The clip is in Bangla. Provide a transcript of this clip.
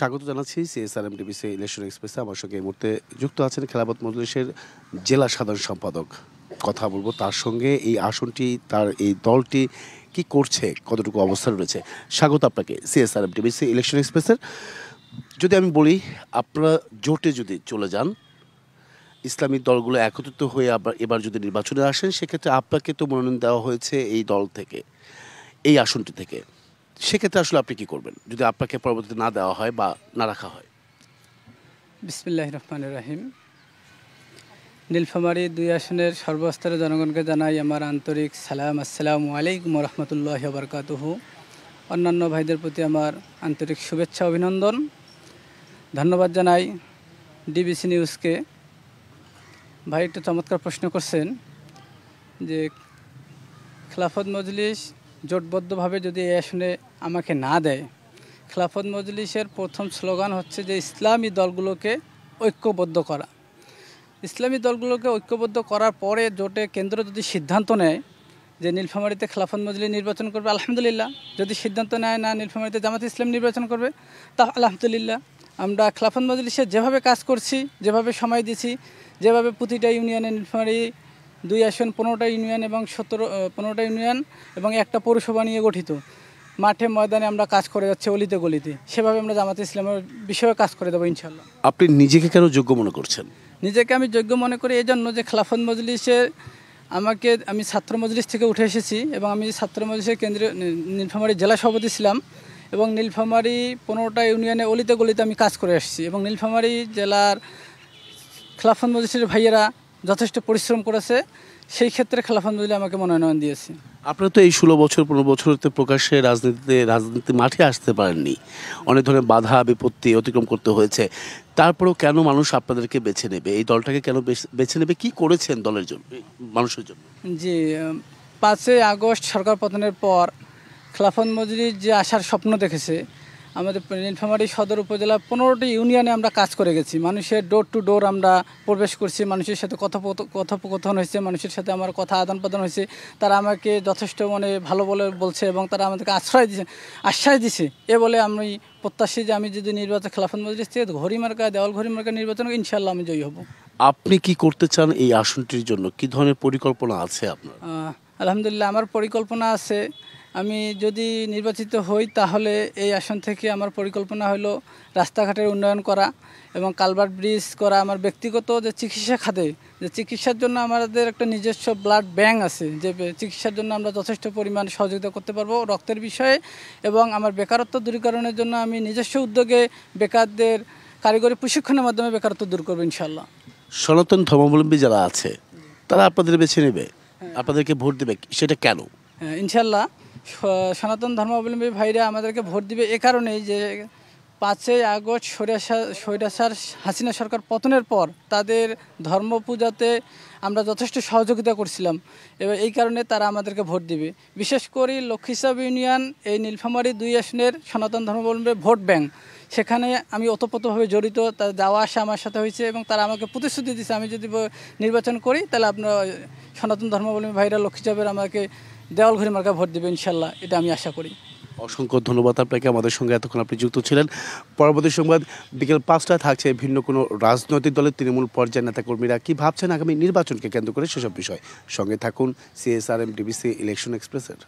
স্বাগত জানাচ্ছি সিএসআরএম টিভিসি ইলেকশন এক্সপ্রেসে। আমার সঙ্গে এই মুহূর্তে যুক্ত আছেন খেলাফত মজলিসের জেলা সাধারণ সম্পাদক। কথা বলবো তার সঙ্গে, এই আসনটি, তার এই দলটি কি করছে, কতটুকু অবস্থান রয়েছে। স্বাগত আপনাকে সিএসআরএম টিভিসি ইলেকশন এক্সপ্রেসের। যদি আমি বলি, আপনারা জোটে যদি চলে যান, ইসলামী দলগুলো একত্রিত হয়ে এবার যদি নির্বাচনে আসেন, সেক্ষেত্রে আপনাকে তো মনোনয়ন দেওয়া হয়েছে এই দল থেকে, এই আসনটি থেকে। সেক্ষেত্রে আসলে আপনি কি করবেন যদি আপনাকে পরবর্তীতে না দেওয়া হয় বা না রাখা হয়? বিসমিল্লাহির রহমানির রহিম। নীলফামারী 2 আসনের সর্বস্তরের জনগণকে জানাই আমার আন্তরিক সালাম। আসসালামু আলাইকুম রহমতুল্লাহি ওয়া বারাকাতুহু। অন্যান্য ভাইদের প্রতি আমার আন্তরিক শুভেচ্ছা, অভিনন্দন, ধন্যবাদ জানাই ডিবিসি নিউজকে। ভাই একটা চমৎকার প্রশ্ন করছেন যে খেলাফত মজলিস জোটবদ্ধভাবে যদি এই আসনে আমাকে না দেয়, খেলাফত মজলিসের প্রথম স্লোগান হচ্ছে যে ইসলামী দলগুলোকে ঐক্যবদ্ধ করা। ইসলামী দলগুলোকে ঐক্যবদ্ধ করার পরে জোটে কেন্দ্র যদি সিদ্ধান্ত নেয় যে নীলফামারীতে খেলাফত মজলিস নির্বাচন করবে, আলহামদুলিল্লাহ। যদি সিদ্ধান্ত নেয় না নীলফামারীতে জামাত ইসলাম নির্বাচন করবে, তা আলহামদুলিল্লাহ। আমরা খেলাফত মজলিসে যেভাবে কাজ করছি, যেভাবে সময় দিছি, যেভাবে প্রতিটা ইউনিয়নে, নীলফামারী 2 আসন 15টা ইউনিয়ন এবং 15টা ইউনিয়ন এবং একটা পৌরসভা নিয়ে গঠিত, মাঠে ময়দানে আমরা কাজ করে যাচ্ছি, অলিতে গলিতে, সেভাবে আমরা জামাত ইসলামের বিষয়ে কাজ করে দেবো ইনশাল্লাহ। আপনি নিজেকে কেন যোগ্য মনে করছেন? নিজেকে আমি যোগ্য মনে করি এই জন্য যে খেলাফত মজলিসের আমি ছাত্র মজলিস থেকে উঠে এসেছি এবং আমি ছাত্র মজলিসের কেন্দ্রীয় নীলফামারী জেলা সভাপতি ছিলাম এবং নীলফামারী 15টা ইউনিয়নে অলিতে গলিতে আমি কাজ করে আসছি এবং নীলফামারী জেলার খেলাফত মজলিসের ভাইয়েরা যথেষ্ট পরিশ্রম করেছে। সেই ক্ষেত্রে খেলাফত মজলিস আমাকে মনোনয়ন দিয়েছে। আপনারা তো এই 16 বছর 15 বছরতে প্রকাশ্যে রাজনীতি মাঠে আসতে পারেননি, অনেক ধরনের বাধা বিপত্তি অতিক্রম করতে হয়েছে। তারপরেও কেন মানুষ আপনাদেরকে বেছে নেবে, এই দলটাকে কেন বেছে নেবে? কি করেছেন দলের জন্য, মানুষের জন্য? জি, 5ই আগস্ট সরকার পতনের পর খেলাফত মজলিস যে আসার স্বপ্ন দেখেছে, আমাদের নীলফামারী সদর উপজেলা 15টি ইউনিয়নে আমরা কাজ করে গেছি। মানুষের ডোর টু ডোর আমরা প্রবেশ করছি, মানুষের সাথে কথোপকথন হয়েছে, মানুষের সাথে আমার কথা আদান প্রদান হয়েছে। তারা আমাকে যথেষ্ট ভালো বলছে এবং তারা আমাদেরকে আশ্বাস দিছে। এ বলে আমি প্রত্যাশী যে আমি যদি খেলাফত মজলিস থেকে দেওয়াল ঘড়ি মার্কা নির্বাচন, ইনশাল্লাহ আমি জয়ী হব। আপনি কি করতে চান এই আসনটির জন্য? কি ধরনের পরিকল্পনা আছে আপনার? আলহামদুলিল্লাহ, আমার পরিকল্পনা আছে। আমি যদি নির্বাচিত হই তাহলে এই আসন থেকে আমার পরিকল্পনা হলো রাস্তাঘাটের উন্নয়ন করা এবং কালভার্ট ব্রিজ করা। আমার ব্যক্তিগত যে চিকিৎসা খাতে, যে চিকিৎসার জন্য আমাদের একটা নিজস্ব ব্লাড ব্যাংক আছে, যে চিকিৎসার জন্য আমরা যথেষ্ট পরিমাণ সহযোগিতা করতে পারবো রক্তের বিষয়ে, এবং আমার বেকারত্ব দূরীকরণের জন্য আমি নিজস্ব উদ্যোগে বেকারদের কারিগরি প্রশিক্ষণের মাধ্যমে বেকারত্ব দূর করবো ইনশাল্লাহ। সনাতন ধর্মাবলম্বী যারা আছে তারা আপনাদের বেছে নেবে, আপনাদেরকে ভোট দেবে, সেটা কেন? ইনশাল্লাহ সনাতন ধর্মাবলম্বী ভাইরা আমাদেরকে ভোট দিবে এ কারণেই যে 5ই আগস্ট স্বৈরাচার হাসিনা সরকার পতনের পর তাদের ধর্ম পূজাতে আমরা যথেষ্ট সহযোগিতা করছিলাম এবং এই কারণে তারা আমাদেরকে ভোট দিবে। বিশেষ করে লক্ষ্মীসাব ইউনিয়ন, এই নীলফামারী 2 আসনের সনাতন ধর্মাবলম্বী ভোট ব্যাংক, সেখানে আমি ওতপ্রোতভাবে জড়িত। তার যাওয়া আসা আমার সাথে হয়েছে এবং তারা আমাকে প্রতিশ্রুতি দিয়েছে আমি যদি নির্বাচন করি তাহলে আপনার সনাতন ধর্মাবলম্বী ভাইরা লক্ষ্মীসাবের আমাকে দেওয়াল ঘড়ি মার্কা ভোট দেবে ইনশাল্লাহ, এটা আমি আশা করি। অসংখ্য ধন্যবাদ আপনাকে, আমাদের সঙ্গে এতক্ষণ আপনি যুক্ত ছিলেন। পরবর্তী সংবাদ বিকেল 5টায় থাকছে ভিন্ন কোনো রাজনৈতিক দলের তৃণমূল পর্যায়ের নেতাকর্মীরা কী ভাবছেন আগামী নির্বাচনকে কেন্দ্র করে, সেসব বিষয়। সঙ্গে থাকুন সিএসআরএম ডিবিসি ইলেকশন এক্সপ্রেসের।